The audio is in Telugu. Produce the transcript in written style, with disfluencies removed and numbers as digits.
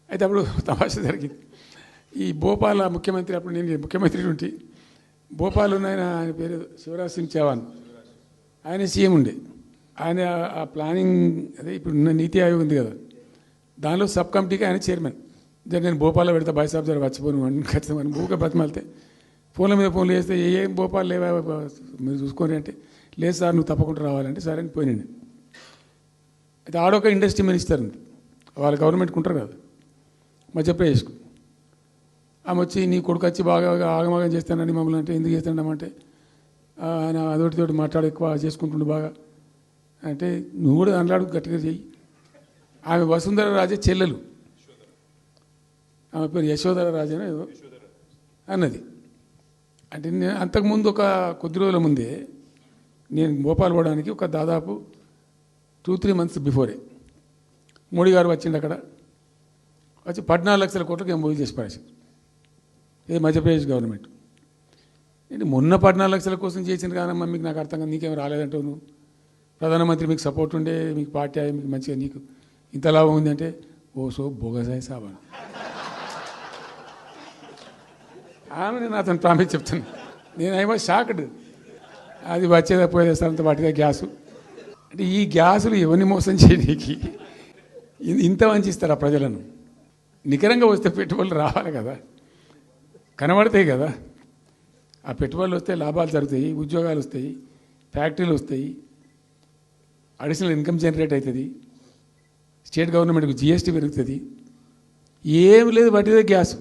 అయితే అప్పుడు తమాషా జరిగింది. ఈ భోపాల్ ముఖ్యమంత్రి, అప్పుడు నేను ముఖ్యమంత్రి ఉంటే భోపాల్ ఆయన పేరు శివరాజ్ సింగ్ చౌహాన్, ఆయన సీఎం ఉండే. ఆయన ఆ ప్లానింగ్ అదే ఇప్పుడు నీతి ఆయోగ్ ఉంది కదా, దానిలో సబ్ కమిటీకి ఆయన చైర్మన్. నేను భోపాల్లో పెడతా బాయ్సాబ్ జర వచ్చిపోను అని ఖచ్చితంగా ఊరికే బతిమాలితే ఫోన్ల మీద ఫోన్లు చేస్తే ఏం భోపాల్ లేవా మీరు చూసుకొని అంటే, లేదు సార్ నువ్వు తప్పకుండా రావాలంటే సరే అని పోయినండి. అయితే ఆడొక ఇండస్ట్రీ మినిస్టర్ ఉంది, వాళ్ళ గవర్నమెంట్కి ఉంటారు కదా మధ్యప్రదేశ్కు. ఆమె వచ్చి నీ కొడుకు వచ్చి బాగా ఆగమాగం చేస్తానని మమ్మల్ని అంటే ఎందుకు చేస్తాడమంటే ఆయన అదొకటితోటి మాట్లాడి ఎక్కువ చేసుకుంటుండు బాగా అంటే, నువ్వు కూడా అనలాడు గట్టిగా చెయ్యి. ఆమె వసుంధర రాజే చెల్లెలు, ఆమె పేరు యశోధర రాజేనా ఏదో అన్నది. అంటే నేను అంతకుముందు ఒక కొద్ది రోజుల ముందే నేను భోపాల్ పోవడానికి ఒక దాదాపు 2-3 months బిఫోరే మోడీ గారు వచ్చిండు. అక్కడ వచ్చి 14 లక్షల కోట్లకు ఏం చేసి పడేసారు ఇది మధ్యప్రదేశ్ గవర్నమెంట్. నేను మొన్న 14 లక్షల కోసం చేసిన కానమ్మా, మీకు నాకు అర్థం కాదు, నీకేం రాలేదంటావు నువ్వు, ప్రధానమంత్రి మీకు సపోర్ట్ ఉండే, మీకు పార్టీ అయ్యి మీకు మంచిగా నీకు ఇంత లాభం ఉంది అంటే ఓ సో బోగసాయి సాబా. ఆమె నేను అతను ప్రామిస్ చెప్తాను, నేను ఐ వాజ్ షాక్డ్. అది వచ్చేదా పోయేదంత వాటిగా గ్యాసు అంటే, ఈ గ్యాసులు ఎవరిని మోసం చేయడానికి ఇంత వంచిస్తారా ప్రజలను? నికరంగా వస్తే పెట్టుబడులు రావాలి కదా, కనబడతాయి కదా. ఆ పెట్టుబడులు వస్తే లాభాలు జరుగుతాయి, ఉద్యోగాలు వస్తాయి, ఫ్యాక్టరీలు వస్తాయి, అడిషనల్ ఇన్కమ్ జనరేట్ అవుతుంది, స్టేట్ గవర్నమెంట్కి జిఎస్టీ పెరుగుతుంది. ఏం లేదు, వాటిదే గ్యాసు.